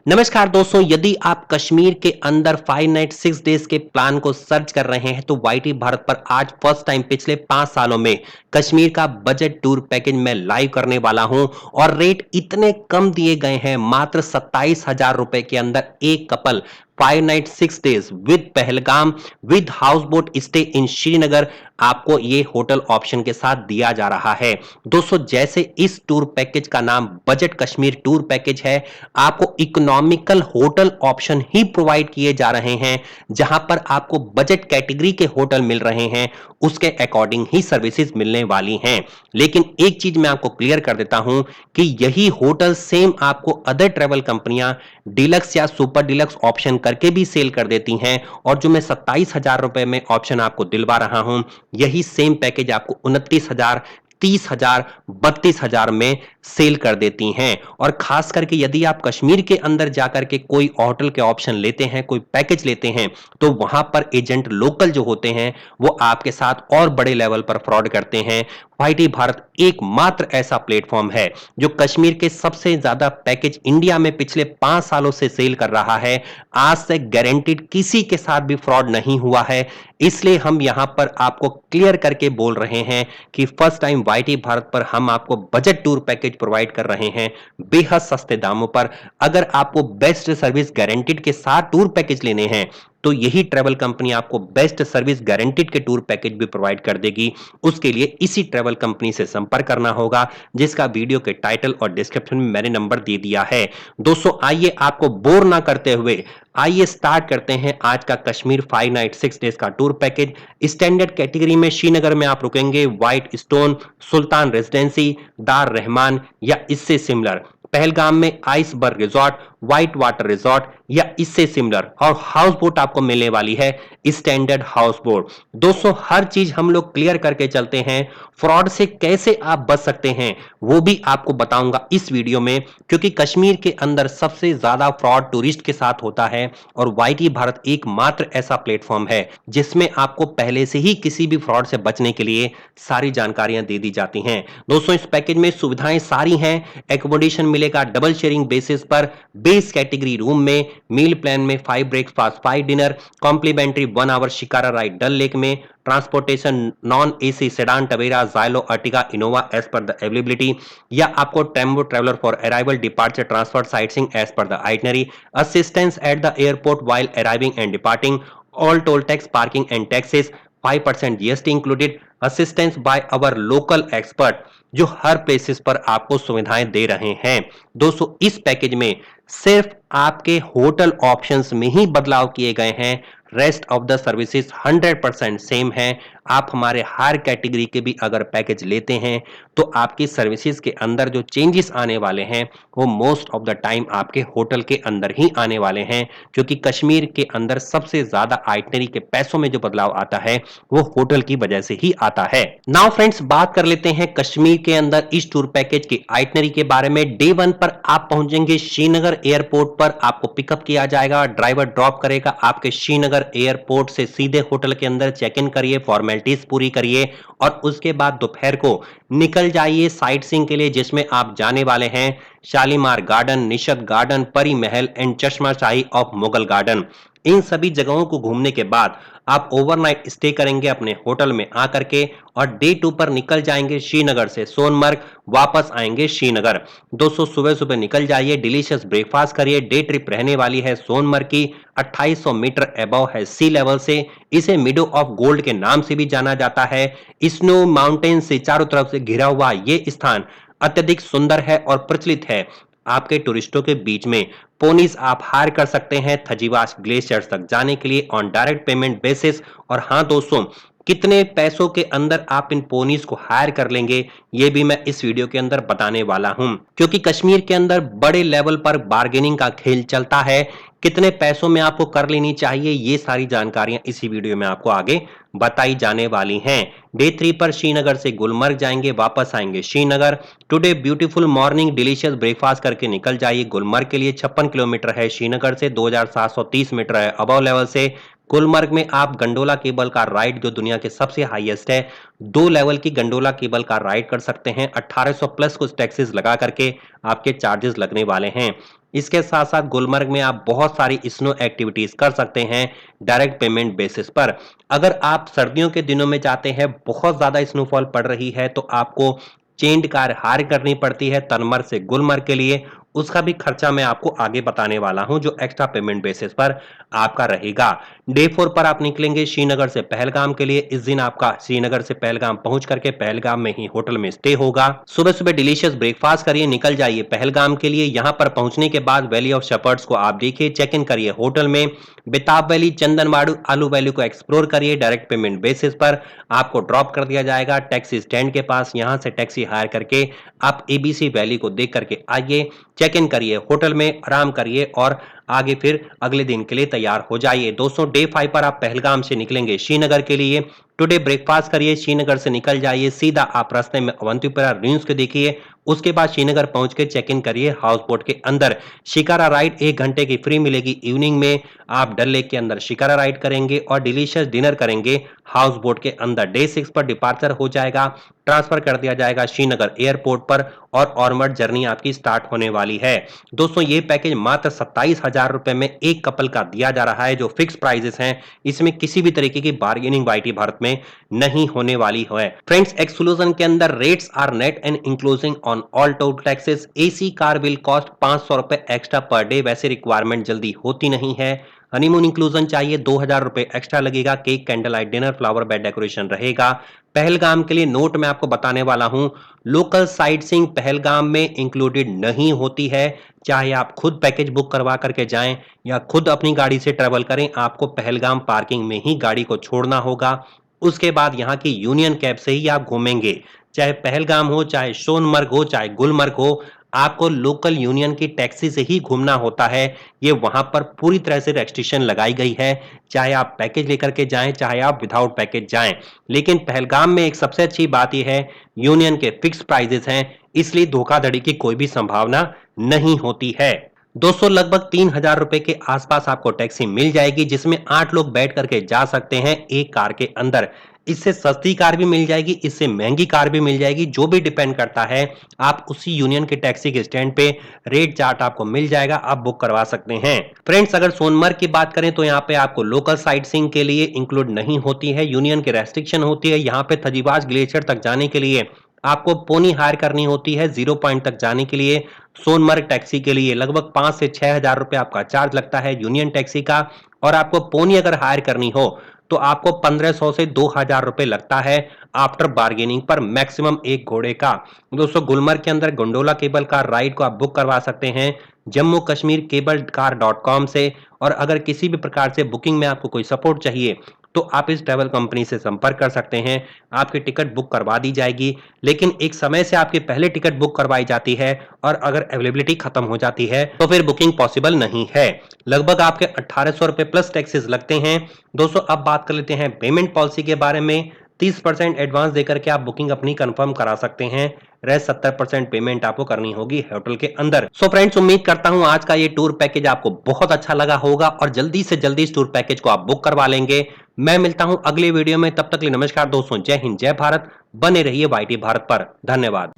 नमस्कार दोस्तों, यदि आप कश्मीर के अंदर 5 नाइट 6 डेज के प्लान को सर्च कर रहे हैं तो वाईटी भारत पर आज फर्स्ट टाइम पिछले 5 सालों में कश्मीर का बजट टूर पैकेज मैं लाइव करने वाला हूं और रेट इतने कम दिए गए हैं, मात्र 27,000 रुपए के अंदर एक couple 5 night 6 days with Pahalgam with house boat stay in Srinagar आपको ये होटल ऑप्शन के साथ दिया जा रहा है। दोस्तों, जैसे इस टूर पैकेज का नाम बजट कश्मीर टूर पैकेज है, आपको इकोनॉमिकल होटल ऑप्शन ही प्रोवाइड किए जा रहे हैं, जहां पर आपको बजट कैटेगरी के होटल मिल रहे हैं, उसके अकॉर्डिंग ही सर्विसेज मिलने वाली हैं। लेकिन एक चीज मैं आपको क्लियर कर देता हूं कि यही होटल सेम आपको अदर ट्रेवल कंपनियां डिलक्स या सुपर डिलक्स ऑप्शन करके भी सेल कर देती हैं, और जो मैं 27,000 रुपए में ऑप्शन आपको दिलवा रहा हूं, यही सेम पैकेज आपको 29,000, 30,000, 32,000 में सेल कर देती हैं। और खास करके यदि आप कश्मीर के अंदर जाकर के कोई होटल के ऑप्शन लेते हैं, कोई पैकेज लेते हैं, तो वहां पर एजेंट लोकल जो होते हैं वो आपके साथ और बड़े लेवल पर फ्रॉड करते हैं। वाईटी भारत एकमात्र ऐसा प्लेटफॉर्म है जो कश्मीर के सबसे ज्यादा पैकेज इंडिया में पिछले 5 सालों से सेल कर रहा है। आज तक गारंटीड किसी के साथ भी फ्रॉड नहीं हुआ है। इसलिए हम यहां पर आपको क्लियर करके बोल रहे हैं कि फर्स्ट टाइम वाईटी भारत पर हम आपको बजट टूर पैकेज प्रोवाइड कर रहे हैं बेहद सस्ते दामों पर। अगर आपको बेस्ट सर्विस गारंटीड के साथ टूर पैकेज लेने हैं तो यही ट्रैवल कंपनी आपको बेस्ट सर्विस गारंटीड के टूर पैकेज भी प्रोवाइड कर देगी। उसके लिए इसी ट्रैवल कंपनी से संपर्क करना होगा, जिसका वीडियो के टाइटल और डिस्क्रिप्शन में मैंने नंबर दे दिया है। दोस्तों, आइए आपको बोर ना करते हुए आइए स्टार्ट करते हैं आज का कश्मीर 5 नाइट 6 डेज का टूर पैकेज। स्टैंडर्ड कैटेगरी में श्रीनगर में आप रुकेंगे, व्हाइट स्टोन, सुल्तान रेजिडेंसी, दार रहमान या इससे सिमिलर। पहलगाम में iceberg resort, white water resort या इससे सिमिलर, और हाउस बोट आपको मिलने वाली है स्टैंडर्ड हाउस बोट। दोस्तों, हर चीज हम लोग क्लियर करके चलते हैं। फ्रॉड से कैसे आप बच सकते हैं वो भी आपको बताऊंगा इस वीडियो में, क्योंकि कश्मीर के अंदर सबसे ज्यादा फ्रॉड टूरिस्ट के साथ होता है और वाईटी भारत एकमात्र ऐसा प्लेटफॉर्म है जिसमें आपको पहले से ही किसी भी फ्रॉड से बचने के लिए सारी जानकारियां दे दी जाती हैं। दोस्तों, इस पैकेज में सुविधाएं सारी हैं। एकोमोडेशन मिलेगा डबल शेयरिंग बेसिस पर, बेस कैटेगरी रूम में, मील प्लान में 5 breakfast 5 dinner, complimentary 1 hour shikara ride Dal lake में, transportation non AC sedan Tavera Xylo Ertiga Innova as per the availability, या आपको tempo traveller for arrival departure transfer sightseeing as per the itinerary, assistance at the airport while arriving and departing, all toll tax, parking and taxes, 5% GST included, assistance by our local expert, जो हर places पर आपको सुविधाएं दे रहे हैं। दोस्तों, इस package में सिर्फ आपके होटल ऑप्शंस में ही बदलाव किए गए हैं, rest of the services 100% same है। आप हमारे हर कैटेगरी के भी अगर पैकेज लेते हैं तो आपकी सर्विसेज के अंदर जो चेंजेस आने वाले हैं वो मोस्ट ऑफ द टाइम आपके होटल के अंदर ही आने वाले हैं, क्योंकि कश्मीर के अंदर सबसे ज्यादा आइटनरी के पैसों में जो बदलाव आता है वो होटल की वजह से ही आता है। नाउ फ्रेंड्स, बात कर लेते हैं कश्मीर के अंदर इस टूर पैकेज की आइटनरी के बारे में। डे 1 पर आप पहुंचेंगे श्रीनगर एयरपोर्ट पर, आपको पिकअप किया जाएगा, ड्राइवर ड्रॉप करेगा आपके श्रीनगर एयरपोर्ट से सीधे होटल के अंदर। चेक इन करिए, फॉर्मेलिटीज पूरी करिए और उसके बाद दोपहर को निकल जाइए साइट सीइंग के लिए, जिसमें आप जाने वाले हैं शालीमार गार्डन, निशद गार्डन, परी महल एंड चश्मा शाही ऑफ मुगल गार्डन। इन सभी जगहों को घूमने के बाद आप ओवरनाइट स्टे करेंगे अपने होटल में आकर के, और डे 2 पर निकल जाएंगे श्रीनगर से सोनमर्ग, वापस आएंगे श्रीनगर। दोस्तों, सुबह सुबह निकल जाइए, डिलीशियस ब्रेकफास्ट करिए। डे ट्रिप रहने वाली है सोनमर्ग की, 2800 मीटर अबव है सी लेवल से। इसे मिडो ऑफ गोल्ड के नाम से भी जाना जाता है। स्नो माउंटेन से चारों तरफ से घिरा हुआ ये स्थान अत्यधिक सुंदर है और प्रचलित है। आपके टूरिस्टों के बीच में पोनीज आप हायर कर सकते हैं थजीवास ग्लेशियर तक जाने के लिए ऑन डायरेक्ट पेमेंट बेसिस। और हाँ दोस्तों, कितने पैसों के अंदर आप इन पोनीज को हायर कर लेंगे ये भी मैं इस वीडियो के अंदर बताने वाला हूं, क्योंकि कश्मीर के अंदर बड़े लेवल पर बार्गेनिंग का खेल चलता है। कितने पैसों में आपको कर लेनी चाहिए ये सारी जानकारियां इसी वीडियो में आपको आगे बताई जाने वाली हैं। डे 3 पर श्रीनगर से गुलमर्ग जाएंगे, वापस आएंगे Srinagar. Today beautiful morning, delicious breakfast करके निकल जाइए गुलमर्ग के लिए। 56 किलोमीटर है श्रीनगर से, 2730 मीटर है अबव लेवल से। गुलमर्ग में आप गंडोला केबल का राइड, जो दुनिया के सबसे हाईएस्ट है, 2 लेवल की गंडोला केबल का राइड कर सकते हैं। 1800 प्लस कुछ टैक्सेस लगा करके आपके चार्जेस लगने वाले हैं। इसके साथ साथ गुलमर्ग में आप बहुत सारी स्नो एक्टिविटीज कर सकते हैं डायरेक्ट पेमेंट बेसिस पर। अगर आप सर्दियों के दिनों में जाते हैं, बहुत ज्यादा स्नोफॉल पड़ रही है, तो आपको चेंज कार हायर करनी पड़ती है तनमर से गुलमर्ग के लिए। उसका भी खर्चा मैं आपको आगे बताने वाला हूं, जो एक्स्ट्रा पेमेंट बेसिस पर आपका रहेगा। डे 4 पर आप निकलेंगे श्रीनगर से पहलगाम के लिए। इस दिन आपका श्रीनगर से पहलगाम पहुंच करके पहलगाम में ही होटल में स्टे होगा। सुबह सुबह डिलीशियस ब्रेकफास्ट करिए, निकल जाइए पहलगाम के लिए। यहां पर पहुंचने के बाद वैली ऑफ शेपर्ड्स को आप देखिए, चेक इन करिए होटल में। बेताब वैली, चंदनवाड़ू, आलू वैली को एक्सप्लोर करिए। डायरेक्ट पेमेंट बेसिस पर आपको ड्रॉप कर दिया जाएगा टैक्सी स्टैंड के पास। यहां से टैक्सी हायर करके आप एबीसी वैली को देख करके आइए, चेक इन करिए होटल में, आराम करिए और आगे फिर अगले दिन के लिए तैयार हो जाइए। दोस्तों, डे 5 पर आप पहलगाम से निकलेंगे श्रीनगर के लिए। टुडे ब्रेकफास्ट करिए, श्रीनगर से निकल जाइए, सीधा आप रास्ते में अवंतीपुरा रूइंस को देखिए। उसके बाद श्रीनगर पहुंच के चेक इन करिए हाउस बोट के अंदर। शिकारा राइड 1 घंटे की फ्री मिलेगी इवनिंग में। आप डल लेक के अंदर शिकारा राइड करेंगे और डिलीशियस डिनर करेंगे हाउस बोट के अंदर। डे 6 पर डिपार्चर हो जाएगा, ट्रांसफर कर दिया जाएगा श्रीनगर एयरपोर्ट पर और ऑनवर्ड जर्नी आपकी स्टार्ट होने वाली है। दोस्तों, ये पैकेज मात्र 27,000 रुपए में एक कपल का दिया जा रहा है, जो फिक्स प्राइजेस हैं। इसमें किसी भी तरीके की बार्गेनिंग वाईटी भारत में नहीं होने वाली है। फ्रेंड्स, एक्सक्लूजन के अंदर rates are net and including on all toll taxes. AC car will cost 500 रुपए एक्स्ट्रा पर डे। वैसे रिक्वायरमेंट जल्दी होती नहीं है। हनीमून इंक्लूजन चाहिए, 2,000 रुपए एक्स्ट्रा लगेगा। Cake, candle light dinner, flower bed decoration रहेगा। पहलगाम के लिए नोट मैं आपको बताने वाला हूं, लोकल साइट सीइंग पहलगाम में इंक्लूडेड नहीं होती है। चाहे आप खुद पैकेज बुक करवा करके जाएं या खुद अपनी गाड़ी से ट्रेवल करें, आपको पहलगाम पार्किंग में ही गाड़ी को छोड़ना होगा। उसके बाद यहाँ की यूनियन कैब से ही आप घूमेंगे। चाहे पहलगाम हो, चाहे सोनमर्ग हो, चाहे गुलमर्ग हो, आपको लोकल यूनियन की टैक्सी से ही घूमना होता है। ये वहां पर पूरी तरह से रेस्ट्रिक्शन लगाई गई है, चाहे आप पैकेज लेकर के जाएं, चाहे आप विदाउट पैकेज जाएं। लेकिन पहलगाम में एक सबसे अच्छी बात यह है, यूनियन के फिक्स प्राइजेस हैं, इसलिए धोखाधड़ी की कोई भी संभावना नहीं होती है। दोस्तों, लगभग 3,000 रुपए के आसपास आपको टैक्सी मिल जाएगी, जिसमें 8 लोग बैठ करके जा सकते हैं एक कार के अंदर। इससे सस्ती कार भी मिल जाएगी, इससे महंगी कार भी मिल जाएगी, जो भी डिपेंड करता है। आप उसी यूनियन के टैक्सी के स्टैंड पे रेट चार्ट आपको मिल जाएगा, आप बुक करवा सकते हैं। फ्रेंड्स, अगर सोनमर्ग की बात करें तो यहाँ पे आपको लोकल साइट सीइंग के लिए इंक्लूड नहीं होती है, यूनियन की रेस्ट्रिक्शन होती है। यहाँ पे थजीवास ग्लेशियर तक जाने के लिए आपको पोनी हायर करनी होती है। 0 पॉइंट तक जाने के लिए सोनमर्ग टैक्सी के लिए लगभग 5 से 6,000 रुपए आपका चार्ज लगता है यूनियन टैक्सी का। और आपको पोनी अगर हायर करनी हो तो आपको 1,500 से 2,000 रुपए लगता है आफ्टर बार्गेनिंग पर, मैक्सिमम एक घोड़े का। दोस्तों, गुलमर्ग के अंदर गोंडोला केबल कार राइड को आप बुक करवा सकते हैं Jammu Kashmir cable car .com से। और अगर किसी भी प्रकार से बुकिंग में आपको कोई सपोर्ट चाहिए तो आप इस ट्रैवल कंपनी से संपर्क कर सकते हैं, आपकी टिकट बुक करवा दी जाएगी। लेकिन एक समय से आपकी पहले टिकट बुक करवाई जाती है और अगर अवेलेबिलिटी खत्म हो जाती है तो फिर बुकिंग पॉसिबल नहीं है। लगभग आपके 1,800 रुपए प्लस टैक्सेस लगते हैं। दोस्तों, अब बात कर लेते हैं पेमेंट पॉलिसी के बारे में। 30% एडवांस देकर के आप बुकिंग अपनी कंफर्म करा सकते हैं। रेस्ट 70% पेमेंट आपको करनी होगी होटल के अंदर। सो फ्रेंड्स, उम्मीद करता हूं आज का ये टूर पैकेज आपको बहुत अच्छा लगा होगा और जल्दी से जल्दी इस टूर पैकेज को आप बुक करवा लेंगे। मैं मिलता हूं अगले वीडियो में, तब तक के लिए नमस्कार दोस्तों, जय हिंद जय भारत। बने रहिए वाईटी भारत पर। धन्यवाद।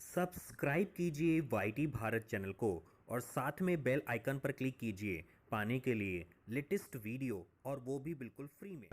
सब्सक्राइब कीजिए वाईटी भारत चैनल को और साथ में बेल आइकन पर क्लिक कीजिए पाने के लिए लेटेस्ट वीडियो, और वो भी बिल्कुल फ्री में।